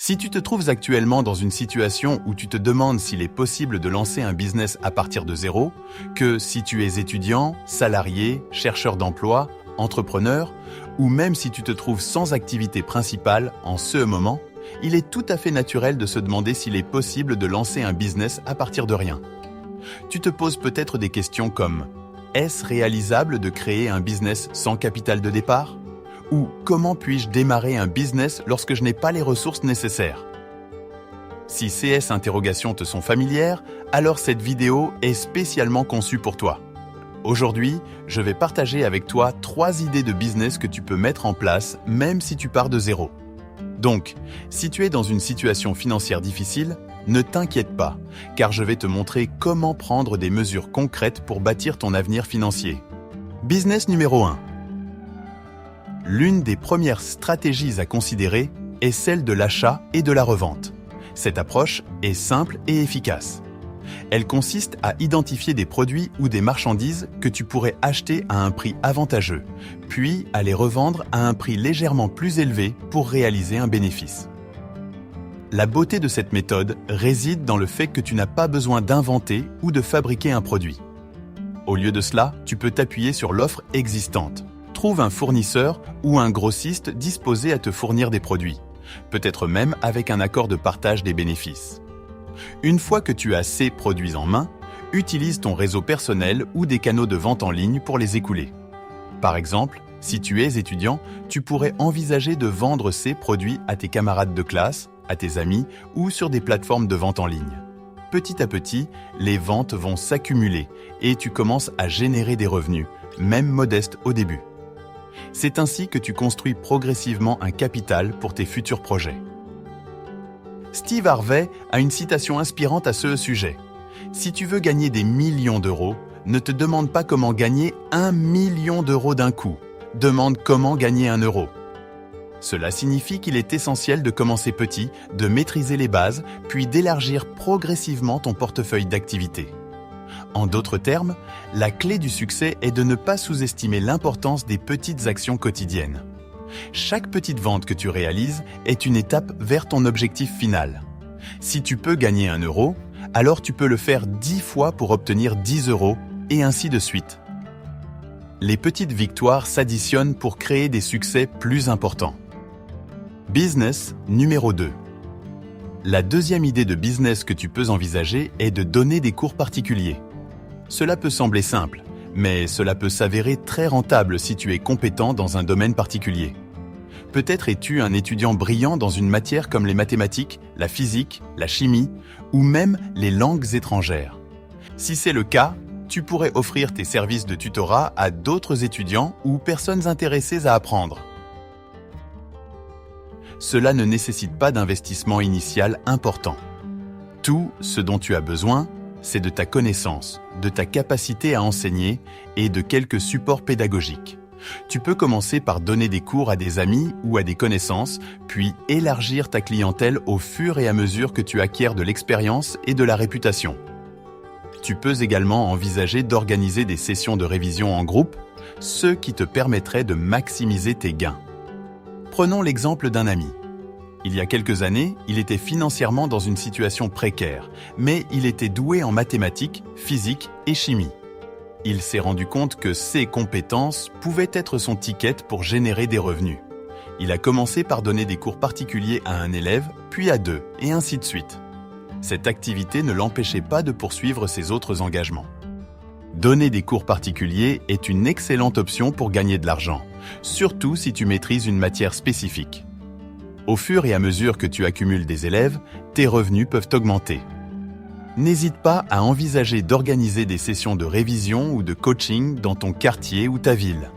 Si tu te trouves actuellement dans une situation où tu te demandes s'il est possible de lancer un business à partir de zéro, que si tu es étudiant, salarié, chercheur d'emploi, entrepreneur, ou même si tu te trouves sans activité principale en ce moment, il est tout à fait naturel de se demander s'il est possible de lancer un business à partir de rien. Tu te poses peut-être des questions comme « Est-ce réalisable de créer un business sans capital de départ ?» ou « Comment puis-je démarrer un business lorsque je n'ai pas les ressources nécessaires ?» Si ces interrogations te sont familières, alors cette vidéo est spécialement conçue pour toi. Aujourd'hui, je vais partager avec toi 3 idées de business que tu peux mettre en place même si tu pars de zéro. Donc, si tu es dans une situation financière difficile, ne t'inquiète pas, car je vais te montrer comment prendre des mesures concrètes pour bâtir ton avenir financier. Business numéro 1. L'une des premières stratégies à considérer est celle de l'achat et de la revente. Cette approche est simple et efficace. Elle consiste à identifier des produits ou des marchandises que tu pourrais acheter à un prix avantageux, puis à les revendre à un prix légèrement plus élevé pour réaliser un bénéfice. La beauté de cette méthode réside dans le fait que tu n'as pas besoin d'inventer ou de fabriquer un produit. Au lieu de cela, tu peux t'appuyer sur l'offre existante. Trouve un fournisseur ou un grossiste disposé à te fournir des produits, peut-être même avec un accord de partage des bénéfices. Une fois que tu as ces produits en main, utilise ton réseau personnel ou des canaux de vente en ligne pour les écouler. Par exemple, si tu es étudiant, tu pourrais envisager de vendre ces produits à tes camarades de classe, à tes amis ou sur des plateformes de vente en ligne. Petit à petit, les ventes vont s'accumuler et tu commences à générer des revenus, même modestes au début. C'est ainsi que tu construis progressivement un capital pour tes futurs projets. Steve Harvey a une citation inspirante à ce sujet. « Si tu veux gagner des millions d'euros, ne te demande pas comment gagner 1 million d'euros d'un coup. Demande comment gagner 1 euro. » Cela signifie qu'il est essentiel de commencer petit, de maîtriser les bases, puis d'élargir progressivement ton portefeuille d'activités. En d'autres termes, la clé du succès est de ne pas sous-estimer l'importance des petites actions quotidiennes. Chaque petite vente que tu réalises est une étape vers ton objectif final. Si tu peux gagner 1 euro, alors tu peux le faire 10 fois pour obtenir 10 euros, et ainsi de suite. Les petites victoires s'additionnent pour créer des succès plus importants. Business numéro 2. La deuxième idée de business que tu peux envisager est de donner des cours particuliers. Cela peut sembler simple, mais cela peut s'avérer très rentable si tu es compétent dans un domaine particulier. Peut-être es-tu un étudiant brillant dans une matière comme les mathématiques, la physique, la chimie ou même les langues étrangères. Si c'est le cas, tu pourrais offrir tes services de tutorat à d'autres étudiants ou personnes intéressées à apprendre. Cela ne nécessite pas d'investissement initial important. Tout ce dont tu as besoin, c'est de ta connaissance, de ta capacité à enseigner et de quelques supports pédagogiques. Tu peux commencer par donner des cours à des amis ou à des connaissances, puis élargir ta clientèle au fur et à mesure que tu acquiers de l'expérience et de la réputation. Tu peux également envisager d'organiser des sessions de révision en groupe, ce qui te permettrait de maximiser tes gains. Prenons l'exemple d'un ami. Il y a quelques années, il était financièrement dans une situation précaire, mais il était doué en mathématiques, physique et chimie. Il s'est rendu compte que ses compétences pouvaient être son ticket pour générer des revenus. Il a commencé par donner des cours particuliers à un élève, puis à 2, et ainsi de suite. Cette activité ne l'empêchait pas de poursuivre ses autres engagements. Donner des cours particuliers est une excellente option pour gagner de l'argent, surtout si tu maîtrises une matière spécifique. Au fur et à mesure que tu accumules des élèves, tes revenus peuvent augmenter. N'hésite pas à envisager d'organiser des sessions de révision ou de coaching dans ton quartier ou ta ville.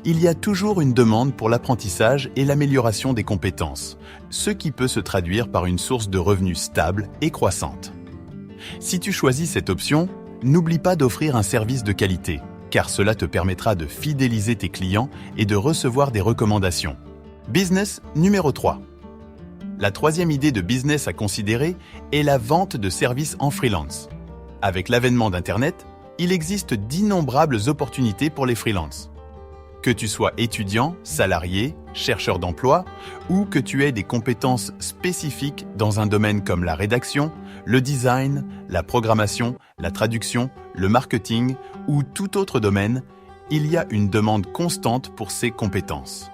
Il y a toujours une demande pour l'apprentissage et l'amélioration des compétences, ce qui peut se traduire par une source de revenus stable et croissante. Si tu choisis cette option, n'oublie pas d'offrir un service de qualité, car cela te permettra de fidéliser tes clients et de recevoir des recommandations. Business numéro 3. La troisième idée de business à considérer est la vente de services en freelance. Avec l'avènement d'Internet, il existe d'innombrables opportunités pour les freelances. Que tu sois étudiant, salarié, chercheur d'emploi ou que tu aies des compétences spécifiques dans un domaine comme la rédaction, le design, la programmation, la traduction, le marketing ou tout autre domaine, il y a une demande constante pour ces compétences.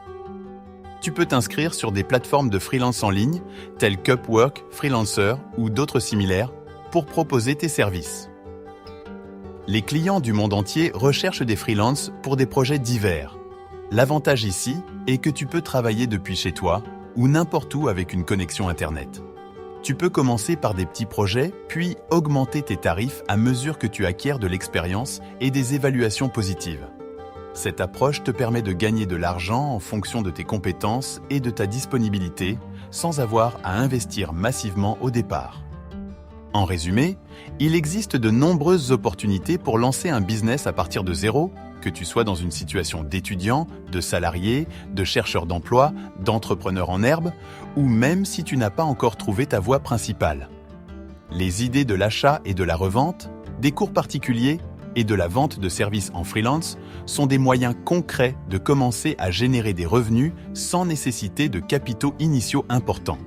Tu peux t'inscrire sur des plateformes de freelance en ligne telles qu'Upwork, Freelancer ou d'autres similaires pour proposer tes services. Les clients du monde entier recherchent des freelances pour des projets divers. L'avantage ici est que tu peux travailler depuis chez toi ou n'importe où avec une connexion Internet. Tu peux commencer par des petits projets, puis augmenter tes tarifs à mesure que tu acquiers de l'expérience et des évaluations positives. Cette approche te permet de gagner de l'argent en fonction de tes compétences et de ta disponibilité, sans avoir à investir massivement au départ. En résumé, il existe de nombreuses opportunités pour lancer un business à partir de zéro, que tu sois dans une situation d'étudiant, de salarié, de chercheur d'emploi, d'entrepreneur en herbe, ou même si tu n'as pas encore trouvé ta voie principale. Les idées de l'achat et de la revente, des cours particuliers et de la vente de services en freelance sont des moyens concrets de commencer à générer des revenus sans nécessiter de capitaux initiaux importants.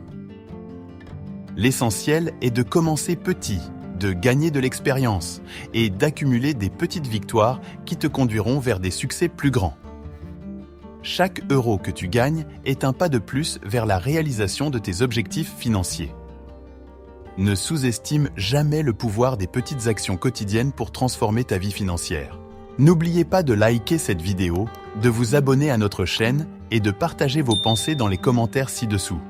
L'essentiel est de commencer petit, de gagner de l'expérience et d'accumuler des petites victoires qui te conduiront vers des succès plus grands. Chaque euro que tu gagnes est un pas de plus vers la réalisation de tes objectifs financiers. Ne sous-estime jamais le pouvoir des petites actions quotidiennes pour transformer ta vie financière. N'oubliez pas de liker cette vidéo, de vous abonner à notre chaîne et de partager vos pensées dans les commentaires ci-dessous.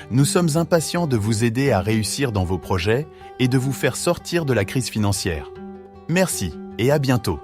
Nous sommes impatients de vous aider à réussir dans vos projets et de vous faire sortir de la crise financière. Merci et à bientôt.